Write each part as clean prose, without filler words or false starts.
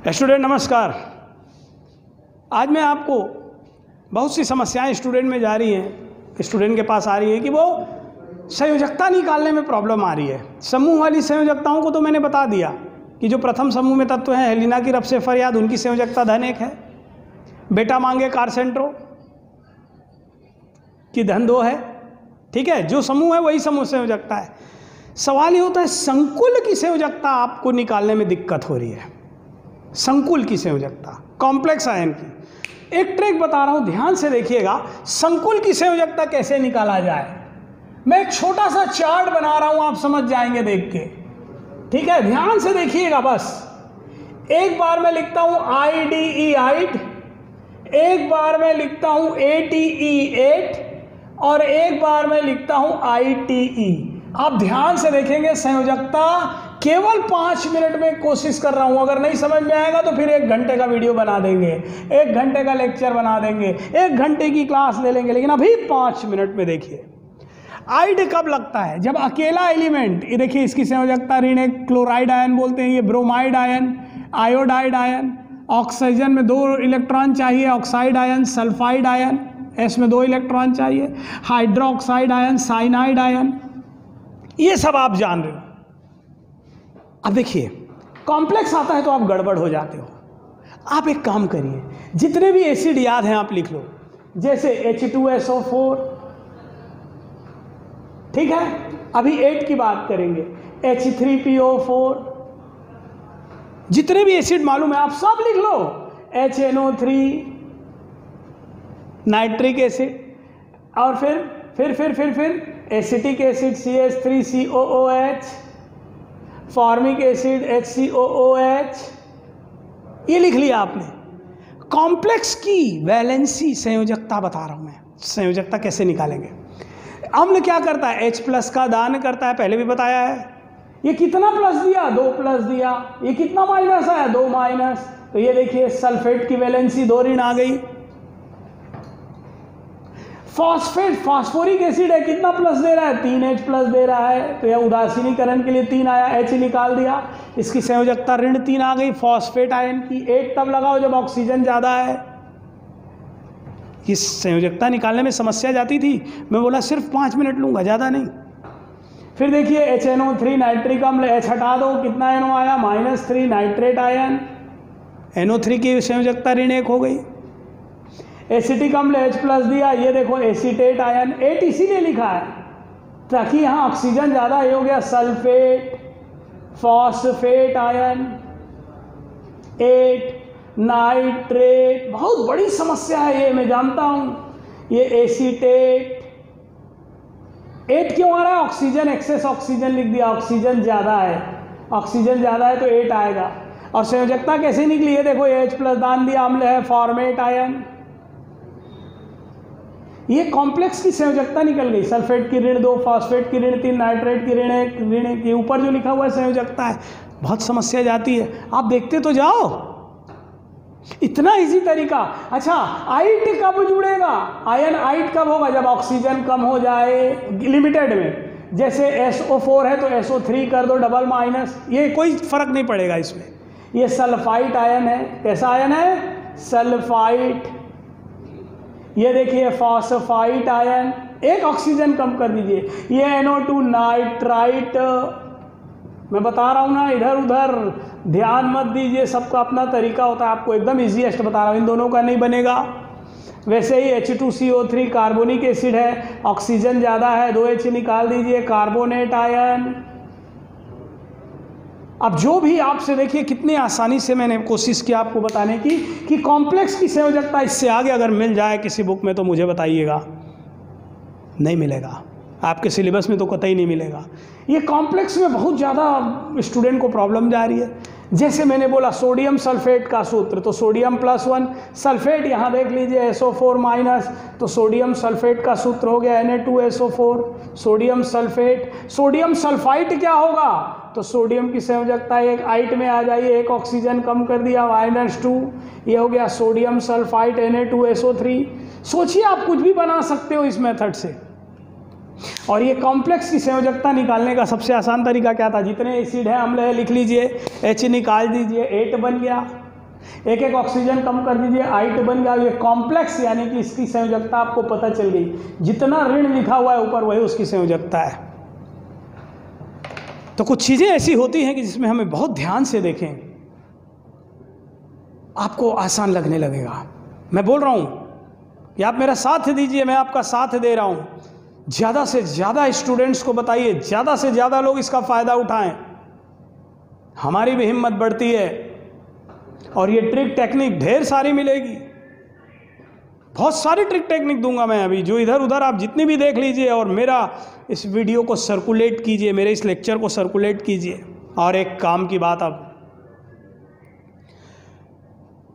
Student नमस्कार। आज मैं आपको बहुत सी समस्याएं स्टूडेंट में जा रही हैं, स्टूडेंट के पास आ रही है कि वो संयोजकता निकालने में प्रॉब्लम आ रही है। समूह वाली संयोजकताओं को तो मैंने बता दिया कि जो प्रथम समूह में तत्व हैं हेलिना की रब से फरियाद, उनकी संयोजकता धन 1 है। बेटा मांगे कारसेंट्रो की धन 2 है। ठीक है, जो समूह है वही समूह संयोजकता है। सवाल ये होता है संकुल की संयोजकता आपको निकालने में दिक्कत हो रही है। संकुल की संयोजकता, कॉम्प्लेक्स आयन की एक ट्रिक बता रहा हूं, ध्यान से देखिएगा। संकुल की संयोजकता कैसे निकाला जाए, मैं एक छोटा सा चार्ट बना रहा हूं, आप समझ जाएंगे देख के। ठीक है, ध्यान से देखिएगा। बस एक बार मैं लिखता हूं IDE 8, एक बार मैं लिखता हूं ATE 8 और एक बार मैं लिखता हूं ITE। आप ध्यान से देखेंगे संयोजकता केवल 5 मिनट में कोशिश कर रहा हूं। अगर नहीं समझ में आएगा तो फिर 1 घंटे का वीडियो बना देंगे, 1 घंटे का लेक्चर बना देंगे, 1 घंटे की क्लास ले लेंगे, लेकिन अभी 5 मिनट में देखिए। आइड कब लगता है? जब अकेला एलिमेंट, ये देखिए इसकी संयोजकता ऋण 1 क्लोराइड आयन बोलते हैं, ये bromide ion, iodide ion, oxygen में 2 इलेक्ट्रॉन चाहिए, oxide ion, sulphide ion, S में 2 इलेक्ट्रॉन चाहिए, हाइड्रोक्साइड आयन, साइनाइड आयन, ये सब आप जान रहे हो। अब देखिए कॉम्प्लेक्स आता है तो आप गड़बड़ हो जाते हो। आप एक काम करिए, जितने भी एसिड याद हैं आप लिख लो, जैसे H2SO4, ठीक है। अभी 8 की बात करेंगे, H3PO4, जितने भी एसिड मालूम है आप सब लिख लो। HNO3 नाइट्रिक एसिड, और फिर acetic acid CH3COOH, formic acid HCOOH, ये लिख लिया आपने। कॉम्प्लेक्स की वैलेंसी संयोजकता बता रहा हूं मैं, संयोजकता कैसे निकालेंगे। अम्ल क्या करता है? H+ का दान करता है, पहले भी बताया है। ये कितना प्लस दिया? 2 प्लस दिया। ये कितना माइनस आया? 2 माइनस। तो ये देखिए सल्फेट की वैलेंसी 2 ऋण आ गई। फॉस्फेट, फास्फोरिक एसिड है, कितना प्लस दे रहा है? 3H प्लस दे रहा है, तो यह उदासीनीकरण के लिए 3 आया, H निकाल दिया, इसकी संयोजकता ऋण 3 आ गई। फॉस्फेट आयन की 8 तब लगाओ जब ऑक्सीजन ज्यादा है। इस संयोजकता निकालने में समस्या जाती थी, मैं बोला सिर्फ 5 मिनट लूंगा, ज्यादा नहीं। फिर देखिए HNO3 नाइट्रिक अम्ल, H हटा दो, कितना NO आया? -3 नाइट्रेट आयन, NO3 की संयोजकता ऋण 1 हो गई। एसिटिक अम्ल H+ दिया, ये देखो एसीटेट आयन, 8 इसीलिए लिखा है ताकि यहाँ ऑक्सीजन ज़्यादा, ये हो गया सल्फेट, फॉस्फेट आयन, 8 नाइट्रेट। बहुत बड़ी समस्या है ये, मैं जानता हूँ। ये एसीटेट, 8 क्यों आ रहा है? ऑक्सीजन, एक्सेस ऑक्सीजन लिख दिया, ऑक्सीजन ज़्यादा है, ऑक्सीजन ज़्यादा है तो 8 आएगा। और संयोजकता कैसे निकली है? देखो H+ दान दिया, अम्ल है, फॉर्मेट आयन, ये कॉम्प्लेक्स की संयोजकता निकल गई। सल्फेट की ऋण 2, फॉस्फेट की ऋण 3, नाइट्रेट की ऋण 1 के ऊपर जो लिखा हुआ है संयोजकता है। बहुत समस्या जाती है, आप देखते तो जाओ, इतना इजी तरीका। अच्छा, आइट कब जुड़ेगा? आयन आइट कब होगा? जब ऑक्सीजन कम हो जाए लिमिटेड में। जैसे SO4 है तो SO3 कर दो डबल माइनस, ये कोई फर्क नहीं पड़ेगा इसमें। ये सल्फाइट आयन है, कैसा आयन है? सल्फाइट। ये देखिए फॉस्फाइट आयन, 1 ऑक्सीजन कम कर दीजिए। ये NO2 नाइट्राइट, मैं बता रहा हूँ ना, इधर उधर ध्यान मत दीजिए, सबका अपना तरीका होता है। आपको एकदम इजीएस्ट बता रहा हूँ, इन दोनों का नहीं बनेगा। वैसे ही H2CO3 कार्बोनिक एसिड है, ऑक्सीजन ज़्यादा है, 2H निकाल दीजिए, कार्बोनेट आयन। अब जो भी आपसे देखिए कितनी आसानी से मैंने कोशिश की आपको बताने की कि कॉम्प्लेक्स की संयोजकता इससे आगे अगर मिल जाए किसी बुक में तो मुझे बताइएगा। नहीं मिलेगा, आपके सिलेबस में तो कतई नहीं मिलेगा। ये कॉम्प्लेक्स में बहुत ज़्यादा स्टूडेंट को प्रॉब्लम जा रही है। जैसे मैंने बोला सोडियम सल्फेट का सूत्र, तो सोडियम +1 सल्फेट, यहाँ देख लीजिए SO4-, तो सोडियम सल्फेट का सूत्र हो गया Na2SO4, sodium sulphate. Sodium sulphite क्या होगा? तो सोडियम की संयोजकता 1 आइट में आ जाइए, 1 ऑक्सीजन कम कर दिया, -2, ये हो गया सोडियम सल्फाइट Na2SO3। सोचिए आप कुछ भी बना सकते हो इस मेथड से। और ये कॉम्प्लेक्स की संयोजकता निकालने का सबसे आसान तरीका क्या था? जितने एसिड है, अम्ल है, लिख लीजिए, H निकाल दीजिए, 8 बन गया। एक एक ऑक्सीजन कम कर दीजिए, I2 बन गया। ये कॉम्प्लेक्स यानी कि इसकी संयोजकता आपको पता चल गई। जितना ऋण लिखा हुआ है ऊपर वही उसकी संयोजकता है। तो कुछ चीज़ें ऐसी होती हैं कि जिसमें हमें बहुत ध्यान से देखें, आपको आसान लगने लगेगा। मैं बोल रहा हूँ कि आप मेरा साथ दीजिए, मैं आपका साथ दे रहा हूँ। ज़्यादा से ज़्यादा स्टूडेंट्स को बताइए, ज़्यादा से ज़्यादा लोग इसका फ़ायदा उठाएं। हमारी भी हिम्मत बढ़ती है और ये ट्रिक टेक्निक ढेर सारी मिलेगी। बहुत सारी ट्रिक टेक्निक दूंगा मैं अभी, जो इधर उधर आप जितनी भी देख लीजिए, और मेरा इस वीडियो को सर्कुलेट कीजिए, मेरे इस लेक्चर को सर्कुलेट कीजिए। और एक काम की बात, अब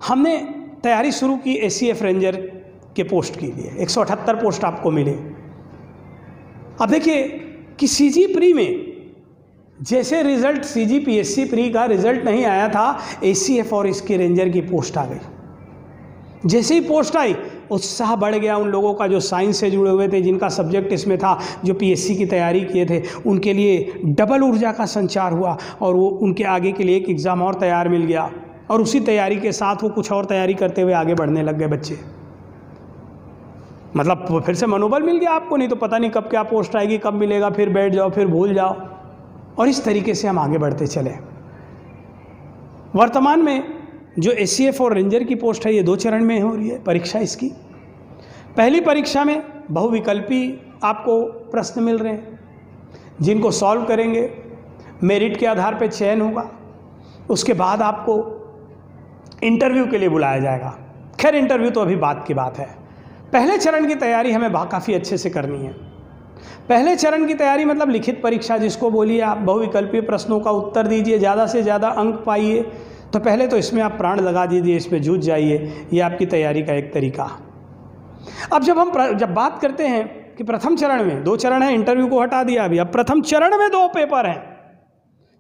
हमने तैयारी शुरू की ACF रेंजर के पोस्ट के लिए। 178 पोस्ट आपको मिले। अब देखिए कि CG प्री में जैसे रिजल्ट CG PSC प्री का रिजल्ट नहीं आया था, ACF और इसके रेंजर की पोस्ट आ गई। जैसे ही पोस्ट आई, उत्साह बढ़ गया उन लोगों का जो साइंस से जुड़े हुए थे, जिनका सब्जेक्ट इसमें था, जो PSC की तैयारी किए थे, उनके लिए डबल ऊर्जा का संचार हुआ और वो उनके आगे के लिए एक एग्ज़ाम और तैयार मिल गया। और उसी तैयारी के साथ वो कुछ और तैयारी करते हुए आगे बढ़ने लग गए बच्चे। मतलब फिर से मनोबल मिल गया आपको, नहीं तो पता नहीं कब क्या पोस्ट आएगी, कब मिलेगा, फिर बैठ जाओ, फिर भूल जाओ। और इस तरीके से हम आगे बढ़ते चले। वर्तमान में जो ACF और रेंजर की पोस्ट है, ये 2 चरण में हो रही है परीक्षा इसकी। पहली परीक्षा में बहुविकल्पी आपको प्रश्न मिल रहे हैं, जिनको सॉल्व करेंगे मेरिट के आधार पर चयन होगा। उसके बाद आपको इंटरव्यू के लिए बुलाया जाएगा। खैर इंटरव्यू तो अभी बात की बात है। पहले चरण की तैयारी हमें काफ़ी अच्छे से करनी है। पहले चरण की तैयारी मतलब लिखित परीक्षा जिसको बोलिए आप, बहुविकल्पीय प्रश्नों का उत्तर दीजिए, ज़्यादा से ज़्यादा अंक पाइए। तो पहले तो इसमें आप प्राण लगा दीजिए, इसमें जूझ जाइए। ये आपकी तैयारी का एक तरीका। अब जब बात करते हैं कि प्रथम चरण में 2 चरण है, इंटरव्यू को हटा दिया अभी, अब प्रथम चरण में 2 पेपर हैं,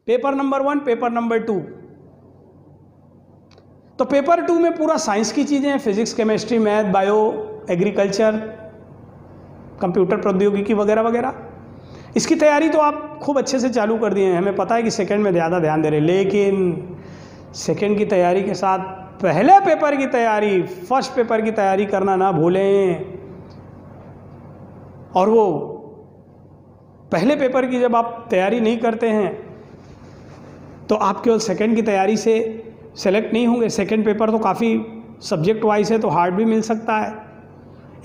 पेपर नंबर 1, पेपर नंबर 2। तो पेपर 2 में पूरा साइंस की चीज़ें हैं, physics, chemistry, math, bio, agriculture, computer प्रौद्योगिकी वगैरह वगैरह। इसकी तैयारी तो आप खूब अच्छे से चालू कर दिए हैं। हमें पता है कि सेकंड में ज़्यादा ध्यान दे रहे हैं, लेकिन सेकंड की तैयारी के साथ पहले पेपर की तैयारी, फर्स्ट पेपर की तैयारी करना ना भूलें। और वो पहले पेपर की जब आप तैयारी नहीं करते हैं तो आप केवल सेकंड की तैयारी से सेलेक्ट नहीं होंगे। सेकंड पेपर तो काफ़ी सब्जेक्ट वाइज है, तो हार्ड भी मिल सकता है।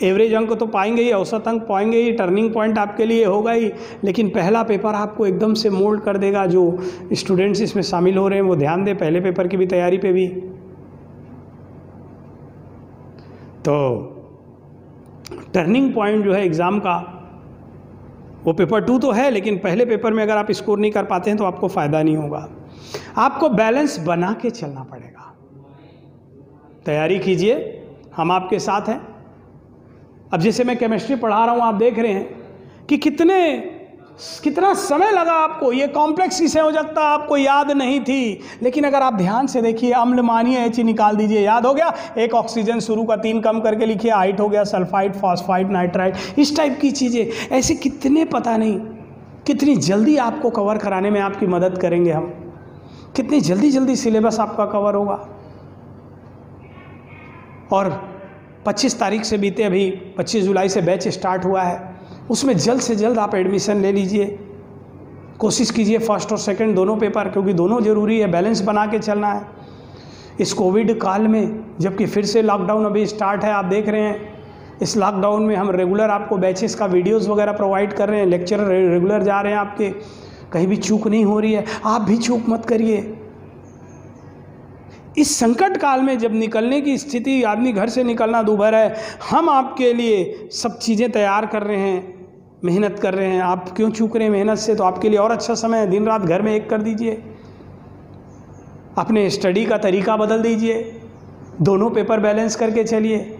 एवरेज अंक तो पाएंगे ही, औसत अंक पाएंगे ही, टर्निंग पॉइंट आपके लिए होगा ही। लेकिन पहला पेपर आपको एकदम से मोल्ड कर देगा। जो स्टूडेंट्स इसमें शामिल हो रहे हैं वो ध्यान दें पहले पेपर की भी तैयारी पे भी। तो टर्निंग पॉइंट जो है एग्ज़ाम का, वो पेपर 2 तो है, लेकिन पहले पेपर में अगर आप स्कोर नहीं कर पाते हैं तो आपको फ़ायदा नहीं होगा। आपको बैलेंस बना के चलना पड़ेगा। तैयारी कीजिए, हम आपके साथ हैं। अब जैसे मैं केमिस्ट्री पढ़ा रहा हूँ, आप देख रहे हैं कि कितना समय लगा आपको। ये कॉम्प्लेक्स की संयोजकता आपको याद नहीं थी, लेकिन अगर आप ध्यान से देखिए, अम्ल मानिए H निकाल दीजिए, याद हो गया। एक ऑक्सीजन शुरू का 3 कम करके लिखिए, आइट हो गया, सल्फाइड, फॉस्फाइड, नाइट्राइड, इस टाइप की चीज़ें। ऐसे कितने, पता नहीं कितनी जल्दी आपको कवर कराने में आपकी मदद करेंगे हम। कितनी जल्दी सिलेबस आपका कवर होगा। और 25 तारीख से बीते, अभी 25 जुलाई से बैच स्टार्ट हुआ है, उसमें जल्द से जल्द आप एडमिशन ले लीजिए। कोशिश कीजिए फर्स्ट और सेकंड दोनों पेपर, क्योंकि दोनों ज़रूरी है, बैलेंस बना के चलना है इस कोविड काल में। जबकि फिर से लॉकडाउन अभी स्टार्ट है, आप देख रहे हैं। इस लॉकडाउन में हम रेगुलर आपको बैचेस का वीडियोस वगैरह प्रोवाइड कर रहे हैं, लेक्चर रेगुलर जा रहे हैं आपके, कहीं भी चूक नहीं हो रही है। आप भी चूक मत करिए। इस संकट काल में जब निकलने की स्थिति, आदमी घर से निकलना दूभर है, हम आपके लिए सब चीज़ें तैयार कर रहे हैं, मेहनत कर रहे हैं। आप क्यों चूक रहे हैं मेहनत से? तो आपके लिए और अच्छा समय है। दिन रात घर में एक कर दीजिए, अपने स्टडी का तरीका बदल दीजिए, दोनों पेपर बैलेंस करके चलिए।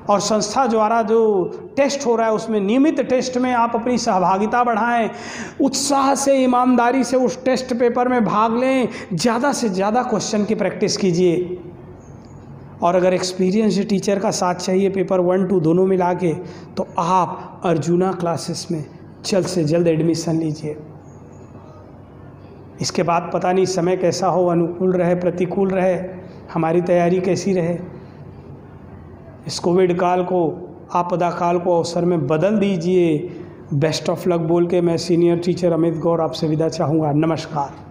और संस्था द्वारा जो टेस्ट हो रहा है उसमें नियमित टेस्ट में आप अपनी सहभागिता बढ़ाएं, उत्साह से, ईमानदारी से उस टेस्ट पेपर में भाग लें, ज़्यादा से ज़्यादा क्वेश्चन की प्रैक्टिस कीजिए। और अगर एक्सपीरियंस टीचर का साथ चाहिए पेपर 1, 2 दोनों मिला के, तो आप अर्जुना क्लासेस में जल्द से जल्द एडमिशन लीजिए। इसके बाद पता नहीं समय कैसा हो, अनुकूल रहे, प्रतिकूल रहे, हमारी तैयारी कैसी रहे। इस कोविड काल को, आपदा काल को अवसर में बदल दीजिए। बेस्ट ऑफ लक बोल के मैं सीनियर टीचर अमित गौर आपसे विदा चाहूँगा। नमस्कार।